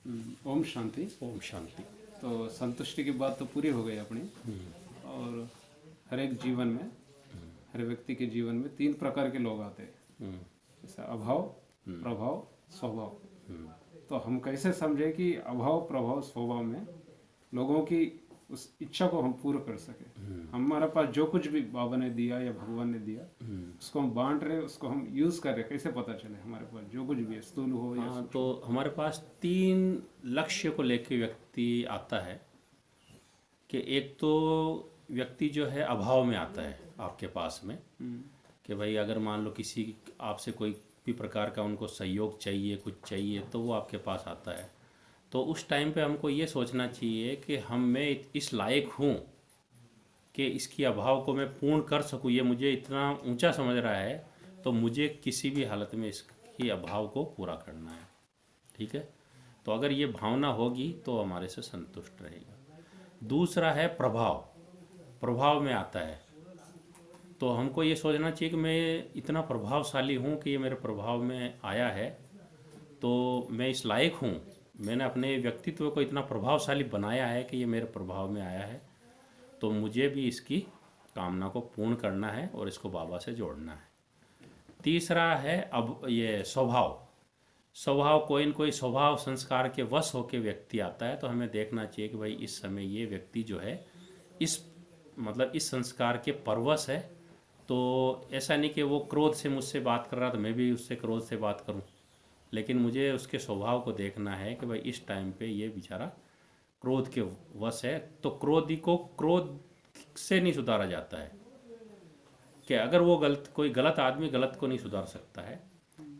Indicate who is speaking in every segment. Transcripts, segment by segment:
Speaker 1: ओम शांति।
Speaker 2: ओम शांति।
Speaker 1: तो संतुष्टि की बात तो पूरी हो गई अपनी। और हर एक जीवन में, हर व्यक्ति के जीवन में तीन प्रकार के लोग आते हैं, जैसे अभाव, प्रभाव, स्वभाव। तो हम कैसे समझे कि अभाव, प्रभाव, स्वभाव में लोगों की उस इच्छा को हम पूरा कर सके। हमारे पास जो कुछ भी बाबा ने दिया या भगवान ने दिया, उसको हम बांट रहे, उसको हम यूज कर रहे, कैसे पता चले हमारे पास जो कुछ भी है, स्थूल हो या
Speaker 2: हाँ,
Speaker 1: सूक्ष्म।
Speaker 2: तो हमारे पास तीन लक्ष्य को लेके व्यक्ति आता है कि एक तो व्यक्ति जो है अभाव में आता है आपके पास में, कि भाई अगर मान लो किसी आपसे कोई भी प्रकार का उनको सहयोग चाहिए, कुछ चाहिए, तो वो आपके पास आता है। तो उस टाइम पे हमको ये सोचना चाहिए कि मैं इस लायक हूँ कि इसकी अभाव को मैं पूर्ण कर सकूँ, ये मुझे इतना ऊंचा समझ रहा है, तो मुझे किसी भी हालत में इसकी अभाव को पूरा करना है। ठीक है, तो अगर ये भावना होगी तो हमारे से संतुष्ट रहेगा। दूसरा है प्रभाव। प्रभाव में आता है तो हमको ये सोचना चाहिए कि मैं इतना प्रभावशाली हूँ कि ये मेरे प्रभाव में आया है, तो मैं इस लायक हूँ, मैंने अपने व्यक्तित्व को इतना प्रभावशाली बनाया है कि ये मेरे प्रभाव में आया है, तो मुझे भी इसकी कामना को पूर्ण करना है और इसको बाबा से जोड़ना है। तीसरा है अब ये स्वभाव। स्वभाव कोई न कोई स्वभाव संस्कार के वश होकर व्यक्ति आता है, तो हमें देखना चाहिए कि भाई इस समय ये व्यक्ति जो है इस मतलब इस संस्कार के परवश है। तो ऐसा नहीं कि वो क्रोध से मुझसे बात कर रहा तो मैं भी उससे क्रोध से बात करूं, लेकिन मुझे उसके स्वभाव को देखना है कि भाई इस टाइम पे ये बेचारा क्रोध के वश है। तो क्रोधी को क्रोध से नहीं सुधारा जाता है, कि अगर वो कोई गलत आदमी गलत को नहीं सुधार सकता है,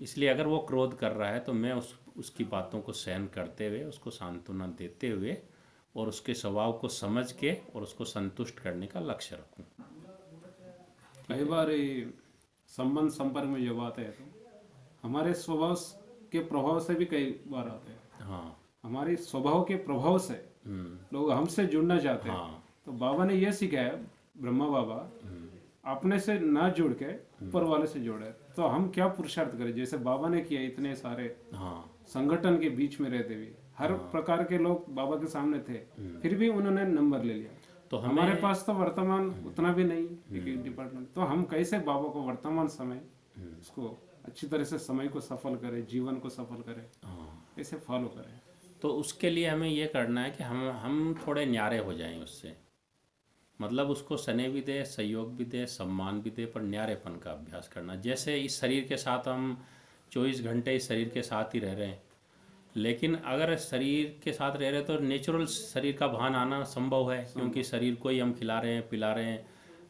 Speaker 2: इसलिए अगर वो क्रोध कर रहा है तो मैं उसकी बातों को सहन करते हुए, उसको सांत्वना देते हुए और उसके स्वभाव को समझ के और उसको संतुष्ट करने का लक्ष्य रखूं।
Speaker 1: कई बार ये संबंध संपर्क में जब आते हैं तो हमारे स्वभाव के प्रभाव से भी कई बार आते हैं।
Speaker 2: हाँ।
Speaker 1: हमारे स्वभाव के प्रभाव से लोग हमसे जुड़ना चाहते हैं।
Speaker 2: हाँ।
Speaker 1: तो बाबा ने यह सिखाया, ब्रह्मा बाबा, अपने से ना जुड़ के ऊपर वाले से जोड़े। तो हम क्या पुरुषार्थ करें, जैसे बाबा ने किया, इतने सारे
Speaker 2: हाँ।
Speaker 1: संगठन के बीच में रहते हुए हर प्रकार के लोग बाबा के सामने थे, फिर भी उन्होंने नंबर ले लिया।
Speaker 2: तो
Speaker 1: हमारे पास तो वर्तमान उतना भी नहीं एक डिपार्टमेंट, तो हम कैसे बाबा को वर्तमान समय उसको अच्छी तरह से समय को सफल करें, जीवन को सफल करें, कैसे फॉलो करें।
Speaker 2: तो उसके लिए हमें ये करना है कि हम थोड़े न्यारे हो जाएं उससे, मतलब उसको स्नेह भी दे, सहयोग भी दे, सम्मान भी दे, पर न्यारेपन का अभ्यास करना। जैसे इस शरीर के साथ हम 24 घंटे इस शरीर के साथ ही रह रहे हैं, लेकिन अगर शरीर के साथ रह रहे हैं तो नेचुरल शरीर का भान आना संभव है, क्योंकि शरीर को ही हम खिला रहे हैं, पिला रहे हैं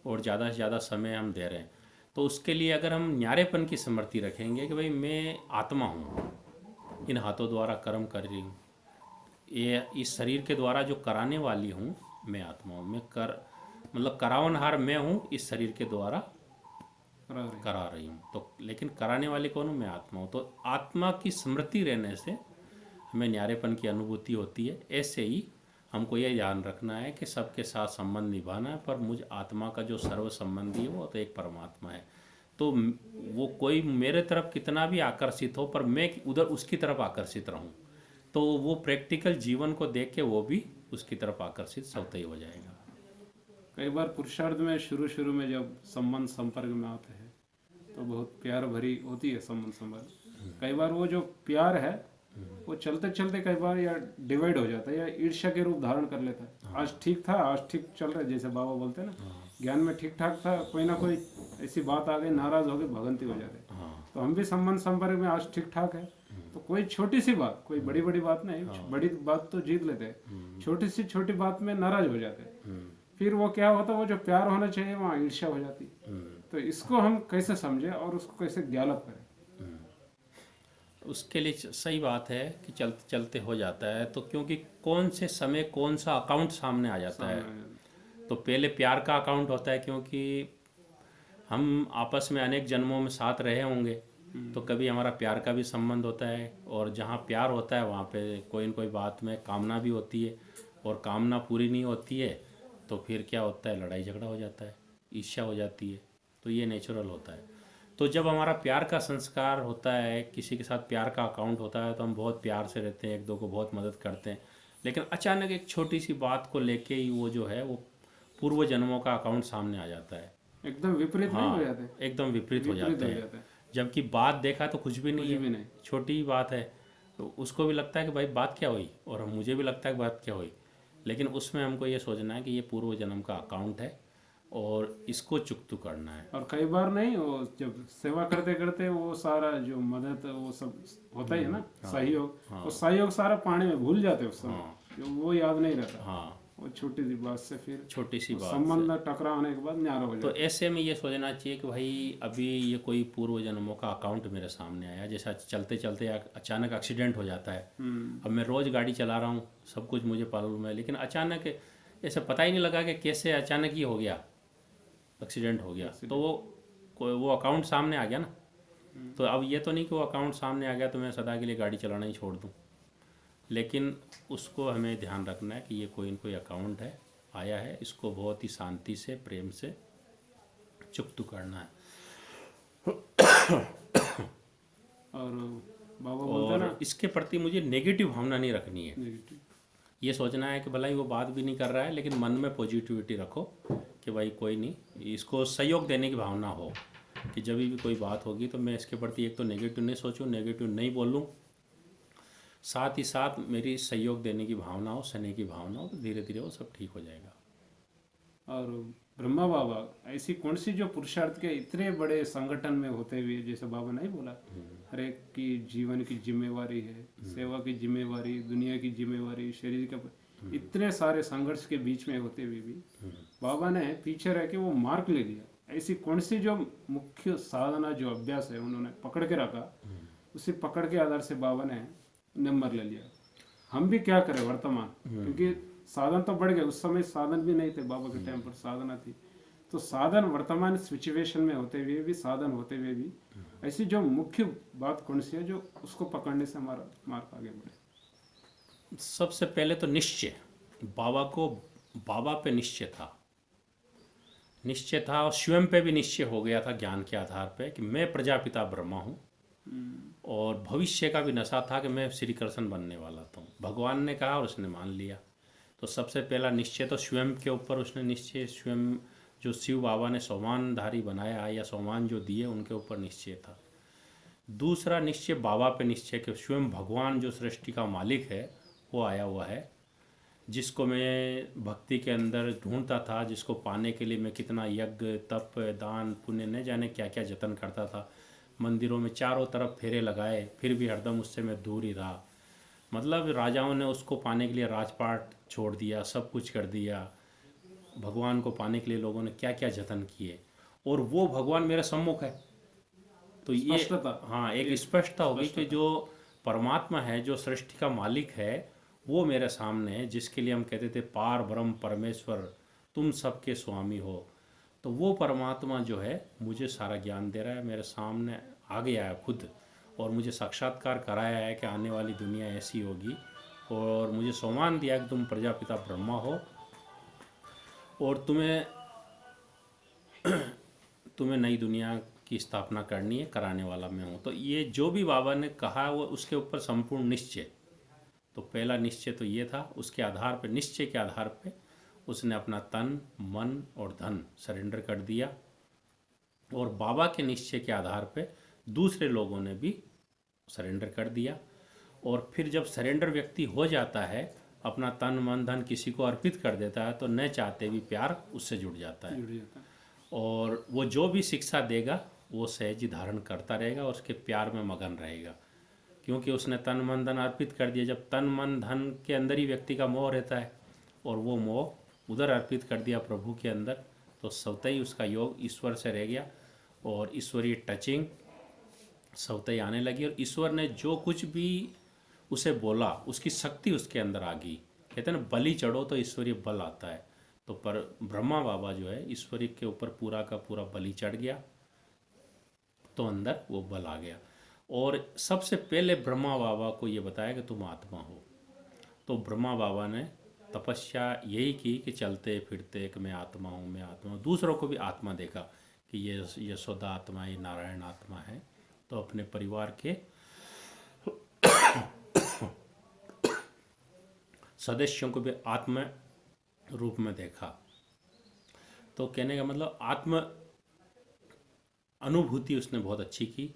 Speaker 2: और ज़्यादा से ज़्यादा समय हम दे रहे हैं। तो उसके लिए अगर हम न्यारेपन की स्मृति रखेंगे कि भाई मैं आत्मा हूँ, इन हाथों द्वारा कर्म कर रही हूँ, ये इस शरीर के द्वारा जो कराने वाली हूँ मैं आत्मा हूँ, मैं मतलब करावनहार मैं हूँ, इस शरीर के द्वारा करा रही हूँ। तो लेकिन कराने वाली कौन हूँ? मैं आत्मा हूँ। तो आत्मा की स्मृति रहने से हमें न्यारेपन की अनुभूति होती है। ऐसे ही हमको ये ध्यान रखना है कि सबके साथ संबंध निभाना है, पर मुझ आत्मा का जो सर्व संबंधी है वो तो एक परमात्मा है। तो वो कोई मेरे तरफ कितना भी आकर्षित हो, पर मैं उधर उसकी तरफ आकर्षित रहूं, तो वो प्रैक्टिकल जीवन को देख के वो भी उसकी तरफ आकर्षित स्वतः ही हो जाएगा।
Speaker 1: कई बार पुरुषार्थ में शुरू में जब संबंध संपर्क में आते हैं तो बहुत प्यार भरी होती है संबंध संपर्क। कई बार वो जो प्यार है वो चलते चलते कई बार या डिवाइड हो जाता है या ईर्ष्या के रूप धारण कर लेता है। आज ठीक था, आज ठीक चल रहा है, जैसे बाबा बोलते हैं ना, ज्ञान में ठीक ठाक था, कोई ना कोई ऐसी बात आ गई, नाराज हो गए, भगंती हो जाते। तो हम भी संबंध संपर्क में आज ठीक ठाक है, तो कोई छोटी सी बात, कोई बड़ी बड़ी बात नहीं, बड़ी बात तो जीत लेते हैं, छोटी सी छोटी बात में नाराज हो जाते हैं। फिर वो क्या होता है, वो जो प्यार होना चाहिए वहाँ ईर्ष्या हो जाती। तो इसको हम कैसे समझे और उसको कैसे डेवलप करें?
Speaker 2: उसके लिए सही बात है कि चलते चलते हो जाता है, तो क्योंकि कौन से समय कौन सा अकाउंट सामने आ जाता है। तो पहले प्यार का अकाउंट होता है, क्योंकि हम आपस में अनेक जन्मों में साथ रहे होंगे, तो कभी हमारा प्यार का भी संबंध होता है, और जहाँ प्यार होता है वहाँ पे कोई न कोई बात में कामना भी होती है, और कामना पूरी नहीं होती है तो फिर क्या होता है, लड़ाई झगड़ा हो जाता है, ईर्ष्या हो जाती है। तो ये नेचुरल होता है। तो जब हमारा प्यार का संस्कार होता है, किसी के साथ प्यार का अकाउंट होता है, तो हम बहुत प्यार से रहते हैं, एक दो को बहुत मदद करते हैं। लेकिन अचानक एक छोटी सी बात को लेके ही वो जो है वो पूर्व जन्मों का अकाउंट सामने आ जाता है।
Speaker 1: एकदम विपरीत नहीं हो जाते?
Speaker 2: एकदम विपरीत हो
Speaker 1: विपरीत
Speaker 2: जाते
Speaker 1: हो
Speaker 2: हैं।
Speaker 1: जाता है,
Speaker 2: जबकि बात देखा तो कुछ भी नहीं
Speaker 1: कुछ
Speaker 2: है,
Speaker 1: भी नहीं।
Speaker 2: छोटी ही बात है। तो उसको भी लगता है कि भाई बात क्या हुई, और मुझे भी लगता है कि बात क्या हुई। लेकिन उसमें हमको ये सोचना है कि ये पूर्व जन्म का अकाउंट है और इसको चुकतू करना है।
Speaker 1: और कई बार नहीं, वो जब सेवा करते करते वो सारा जो मदद वो सब होता ही है ना, सहयोग, वो सहयोग सारा पानी में भूल जाते हैं उस समय, जो वो याद नहीं रहता।
Speaker 2: हाँ,
Speaker 1: वो छोटी सी बात से फिर
Speaker 2: छोटी सी बात से।
Speaker 1: संबंध टकरा होने के बाद न्यारा हो
Speaker 2: तो
Speaker 1: जाता
Speaker 2: ऐसे में ये सोचना चाहिए कि भाई अभी ये कोई पूर्व जन्मों का अकाउंट मेरे सामने आया, जैसा चलते चलते अचानक एक्सीडेंट हो जाता है। अब मैं रोज़ गाड़ी चला रहा हूँ, सब कुछ मुझे मालूम है, लेकिन अचानक ऐसे पता ही नहीं लगा कि कैसे अचानक ही हो गया, एक्सीडेंट हो गया। तो वो अकाउंट सामने आ गया ना। तो अब ये तो नहीं कि वो अकाउंट सामने आ गया तो मैं सदा के लिए गाड़ी चलाना ही छोड़ दूँ, लेकिन उसको हमें ध्यान रखना है कि ये कोई न कोई अकाउंट है, आया है, इसको बहुत ही शांति से प्रेम से चुकतू करना है।
Speaker 1: और बाबा बोलते हैं ना,
Speaker 2: और इसके प्रति मुझे नेगेटिव भावना नहीं रखनी है।
Speaker 1: नेगेटिव,
Speaker 2: ये सोचना है कि भला ही वो बात भी नहीं कर रहा है, लेकिन मन में पॉजिटिविटी रखो कि भाई कोई नहीं, इसको सहयोग देने की भावना हो कि जब भी कोई बात होगी तो मैं इसके प्रति एक तो नेगेटिव नहीं सोचूं, नेगेटिव नहीं बोलूं, साथ ही साथ मेरी सहयोग देने की भावना हो, सहने की भावना हो, तो धीरे धीरे वो सब ठीक हो जाएगा।
Speaker 1: और ब्रह्मा बाबा ऐसी कौन सी जो पुरुषार्थ के इतने बड़े संगठन में होते हुए, जैसे बाबा नहीं बोला, हर एक की जीवन की जिम्मेवारी है, सेवा की जिम्मेवारी, दुनिया की जिम्मेवारी, शरीर के, इतने सारे संघर्ष के बीच में होते हुए भी बाबा ने पीछे रह के वो मार्क ले लिया। ऐसी कौन सी जो मुख्य साधना, जो अभ्यास है उन्होंने पकड़ के रखा, उसी पकड़ के आधार से बाबा ने नंबर ले लिया। हम भी क्या करें वर्तमान, क्योंकि साधन तो बढ़ गए, उस समय साधन भी नहीं थे, बाबा के टाइम पर साधना थी। तो साधन वर्तमान सिचुएशन में होते हुए भी, साधन होते हुए भी, ऐसी जो मुख्य बात कौन सी है जो उसको पकड़ने से हमारा मार्ग आगे बढ़े?
Speaker 2: सबसे पहले तो निश्चय, बाबा पे निश्चय था और स्वयं पे भी निश्चय हो गया था ज्ञान के आधार पे कि मैं प्रजापिता ब्रह्मा हूँ। और भविष्य का भी नशा था कि मैं श्री कृष्ण बनने वाला था। भगवान ने कहा और उसने मान लिया। तो सबसे पहला निश्चय तो स्वयं के ऊपर उसने निश्चय, स्वयं जो शिव बाबा ने सोमानधारी बनाया या सोमान जो दिए उनके ऊपर निश्चय था। दूसरा निश्चय बाबा पे निश्चय कि स्वयं भगवान जो सृष्टि का मालिक है वो आया हुआ है, जिसको मैं भक्ति के अंदर ढूंढता था, जिसको पाने के लिए मैं कितना यज्ञ तप दान पुण्य न जाने क्या क्या जतन करता था। मंदिरों में चारों तरफ फेरे लगाए, फिर भी हरदम उससे मैं दूर ही रहा। मतलब राजाओं ने उसको पाने के लिए राजपाट छोड़ दिया, सब कुछ कर दिया। भगवान को पाने के लिए लोगों ने क्या क्या जतन किए, और वो भगवान मेरे सम्मुख है। तो ये हाँ, एक स्पष्टता होगी कि जो परमात्मा है, जो सृष्टि का मालिक है, वो मेरे सामने है, जिसके लिए हम कहते थे पार ब्रह्म परमेश्वर तुम सबके स्वामी हो। तो वो परमात्मा जो है मुझे सारा ज्ञान दे रहा है, मेरे सामने आ गया है खुद, और मुझे साक्षात्कार कराया है कि आने वाली दुनिया ऐसी होगी, और मुझे सोमान दिया कि तुम प्रजापिता ब्रह्मा हो और तुम्हें नई दुनिया की स्थापना करनी है, कराने वाला मैं हूँ। तो ये जो भी बाबा ने कहा वो उसके ऊपर संपूर्ण निश्चय। तो पहला निश्चय तो ये था, उसके आधार पर, निश्चय के आधार पे उसने अपना तन मन और धन सरेंडर कर दिया, और बाबा के निश्चय के आधार पे दूसरे लोगों ने भी सरेंडर कर दिया। और फिर जब सरेंडर व्यक्ति हो जाता है, अपना तन मन धन किसी को अर्पित कर देता है, तो न चाहते भी प्यार उससे जुड़ जाता है, और वो जो भी शिक्षा देगा वो सहज धारण करता रहेगा और उसके प्यार में मगन रहेगा, क्योंकि उसने तन मन धन अर्पित कर दिया। जब तन मन धन के अंदर ही व्यक्ति का मोह रहता है और वो मोह उधर अर्पित कर दिया प्रभु के अंदर, तो स्वतः ही उसका योग ईश्वर से रह गया, और ईश्वरीय टचिंग स्वतः ही आने लगी, और ईश्वर ने जो कुछ भी उसे बोला उसकी शक्ति उसके अंदर आ गई। कहते हैं ना, बलि चढ़ो तो ईश्वरीय बल आता है। तो पर ब्रह्मा बाबा जो है ईश्वरी के ऊपर पूरा का पूरा बलि चढ़ गया, तो अंदर वो बल आ गया। और सबसे पहले ब्रह्मा बाबा को ये बताया कि तुम आत्मा हो। तो ब्रह्मा बाबा ने तपस्या यही की कि चलते फिरते कि मैं आत्मा हूँ, मैं आत्मा हूँ। दूसरों को भी आत्मा देखा कि ये यशोदा आत्मा, ये नारायण आत्मा है, तो अपने परिवार के सदस्यों को भी आत्मा रूप में देखा। तो कहने का मतलब आत्म अनुभूति उसने बहुत अच्छी की,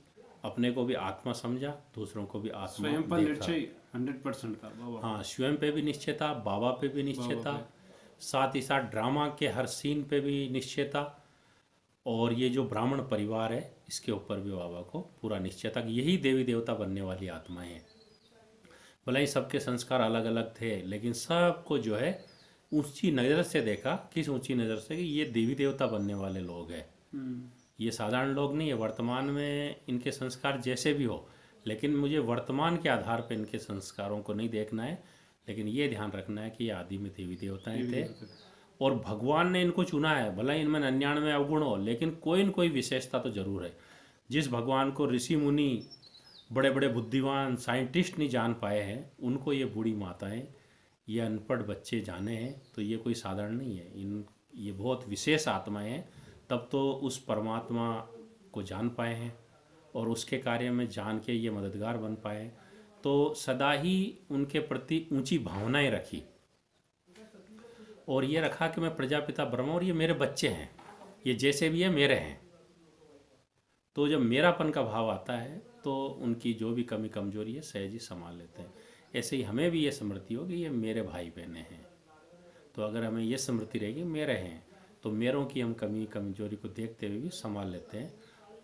Speaker 2: अपने को भी आत्मा समझा, दूसरों को भी आत्मा
Speaker 1: स्वयं पर
Speaker 2: देखा।
Speaker 1: निश्चय 100% था बाबा।
Speaker 2: हाँ, स्वयं पे भी निश्चय था, बाबा पे भी निश्चय
Speaker 1: बाबा
Speaker 2: था, साथ ही साथ ड्रामा के हर सीन पे भी निश्चय था, और ये जो ब्राह्मण परिवार है इसके ऊपर भी बाबा को पूरा निश्चय था कि यही देवी देवता बनने वाली आत्माएं हैं। भले ही सबके संस्कार अलग अलग थे, लेकिन सबको जो है ऊंची नज़र से देखा। किस ऊंची नज़र से? कि ये देवी देवता बनने वाले लोग हैं, ये साधारण लोग नहीं है। वर्तमान में इनके संस्कार जैसे भी हो, लेकिन मुझे वर्तमान के आधार पर इनके संस्कारों को नहीं देखना है, लेकिन ये ध्यान रखना है कि ये आदि में देवी देवताएं थे और भगवान ने इनको चुना है। भला इनमें 99 अवगुण हो, लेकिन कोई न कोई विशेषता तो जरूर है। जिस भगवान को ऋषि मुनि, बड़े बड़े बुद्धिमान साइंटिस्ट नहीं जान पाए हैं, उनको ये बूढ़ी माताएं, ये अनपढ़ बच्चे जाने हैं, तो ये कोई साधारण नहीं है। ये बहुत विशेष आत्माएं हैं, तब तो उस परमात्मा को जान पाए हैं और उसके कार्य में जान के ये मददगार बन पाए। तो सदा ही उनके प्रति ऊंची भावनाएं रखी और ये रखा कि मैं प्रजापिता ब्रह्मा और ये मेरे बच्चे हैं, ये जैसे भी है मेरे हैं। तो जब मेरापन का भाव आता है तो उनकी जो भी कमी कमजोरी है सहज ही संभाल लेते हैं। ऐसे ही हमें भी ये स्मृति हो कि ये मेरे भाई बहने हैं। तो अगर हमें ये स्मृति रहेगी मेरे हैं, तो मेरों की हम कमी कमजोरी को देखते हुए भी संभाल लेते हैं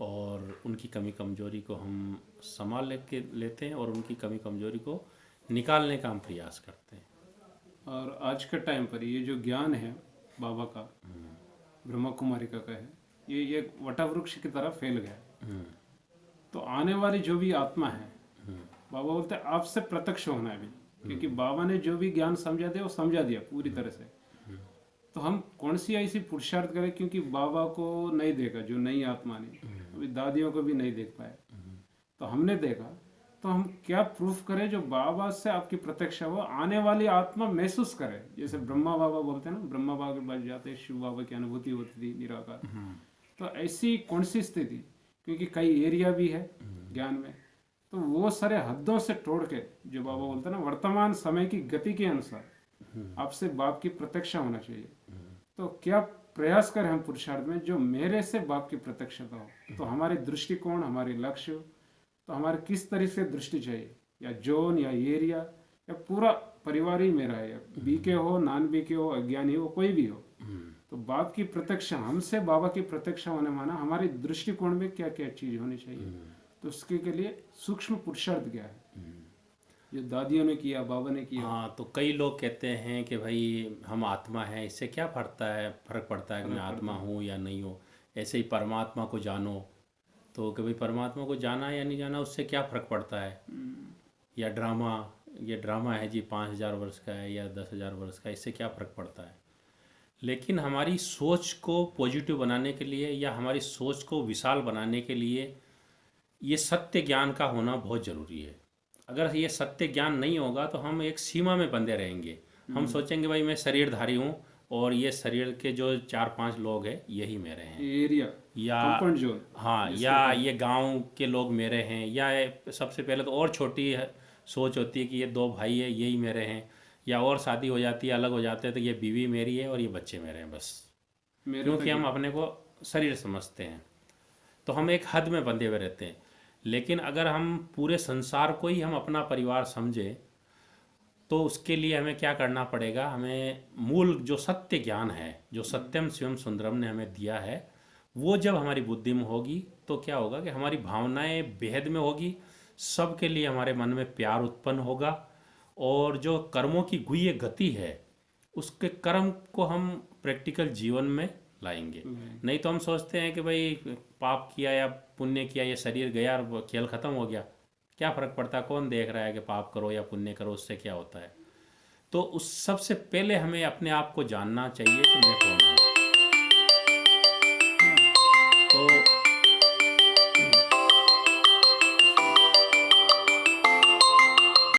Speaker 2: और उनकी कमी कमजोरी को हम संभाल लेते हैं और उनकी कमी कमजोरी को निकालने का हम प्रयास करते हैं।
Speaker 1: और आज के टाइम पर ये जो ज्ञान है बाबा का, ब्रह्मा कुमारिका का है, ये एक वटवृक्ष की तरह फैल गया। तो आने वाली जो भी आत्मा है, बाबा बोलते हैं आपसे प्रत्यक्ष होना है भी, क्योंकि बाबा ने जो भी ज्ञान समझा दिया वो समझा दिया पूरी तरह से। तो हम कौन सी ऐसी पुरुषार्थ करें, क्योंकि बाबा को नहीं देखा, जो नई आत्मा ने, अभी दादियों को भी नहीं देख पाए, तो हमने देखा। तो हम क्या प्रूफ करें जो बाबा से आपकी प्रत्यक्ष हो, आने वाली आत्मा महसूस करे। जैसे ब्रह्मा बाबा बोलते हैं ना, ब्रह्मा बाबा के पास जाते शिव बाबा की अनुभूति होती थी निराकार। तो ऐसी कौन सी स्थिति, क्योंकि कई एरिया भी है ज्ञान में, तो वो सारे हदों से तोड़ के जो बाबा बोलते हैं ना, वर्तमान समय की गति के अनुसार आपसे बाप की प्रत्यक्ष होना चाहिए। तो क्या प्रयास करें हम पुरुषार्थ में जो मेरे से बाप की प्रत्यक्षता हो। तो हमारे दृष्टिकोण, हमारे लक्ष्य, तो हमारे किस तरह से दृष्टि चाहिए, या जोन या एरिया या पूरा परिवार ही मेरा है, या बीके हो, नॉन बीके हो, अज्ञानी हो, कोई भी हो। तो बाप की प्रत्यक्ष, हमसे बाबा की प्रत्यक्ष होने माना हमारे दृष्टिकोण में क्या क्या चीज होनी चाहिए। तो उसके के लिए सूक्ष्म पुरुषार्थ क्या है जो दादियों ने किया, बाबा ने किया।
Speaker 2: हाँ, तो कई लोग कहते हैं कि भाई हम आत्मा हैं, इससे क्या फर्क पड़ता है कि मैं आत्मा हूँ या नहीं हूँ, ऐसे ही परमात्मा को जानो। तो कि भाई परमात्मा को जाना या नहीं जाना उससे क्या फ़र्क पड़ता है। या ये ड्रामा है जी 5000 वर्ष का है या 10,000 वर्ष का, इससे क्या फ़र्क पड़ता है। लेकिन हमारी सोच को पॉजिटिव बनाने के लिए या हमारी सोच को विशाल बनाने के लिए ये सत्य ज्ञान का होना बहुत ज़रूरी है। अगर ये सत्य ज्ञान नहीं होगा तो हम एक सीमा में बंधे रहेंगे। हम सोचेंगे भाई मैं शरीरधारी हूँ और ये शरीर के जो 4-5 लोग हैं यही मेरे हैं,
Speaker 1: एरिया
Speaker 2: या
Speaker 1: कंपाउंड जोन,
Speaker 2: हाँ, या ये गांव के लोग मेरे हैं, या सबसे पहले तो और छोटी सोच होती है कि ये 2 भाई है यही मेरे हैं, या और शादी हो जाती है, अलग हो जाते हैं, तो ये बीवी मेरी है और ये बच्चे मेरे हैं बस। क्योंकि हम अपने को शरीर समझते हैं, तो हम एक हद में बंधे हुए रहते हैं। लेकिन अगर हम पूरे संसार को ही हम अपना परिवार समझे तो उसके लिए हमें क्या करना पड़ेगा। हमें मूल जो सत्य ज्ञान है, जो सत्यम शिवम सुंदरम ने हमें दिया है, वो जब हमारी बुद्धि में होगी तो क्या होगा कि हमारी भावनाएं बेहद में होगी, सबके लिए हमारे मन में प्यार उत्पन्न होगा, और जो कर्मों की गुह्य गति है उसके कर्म को हम प्रैक्टिकल जीवन में लाएंगे। नहीं तो हम सोचते हैं कि भाई पाप किया या पुण्य किया, ये शरीर गया और खेल खत्म हो गया, क्या फ़र्क पड़ता, कौन देख रहा है कि पाप करो या पुण्य करो उससे क्या होता है। तो उस सबसे पहले हमें अपने आप को जानना चाहिए कि मैं कौन हूँ। तो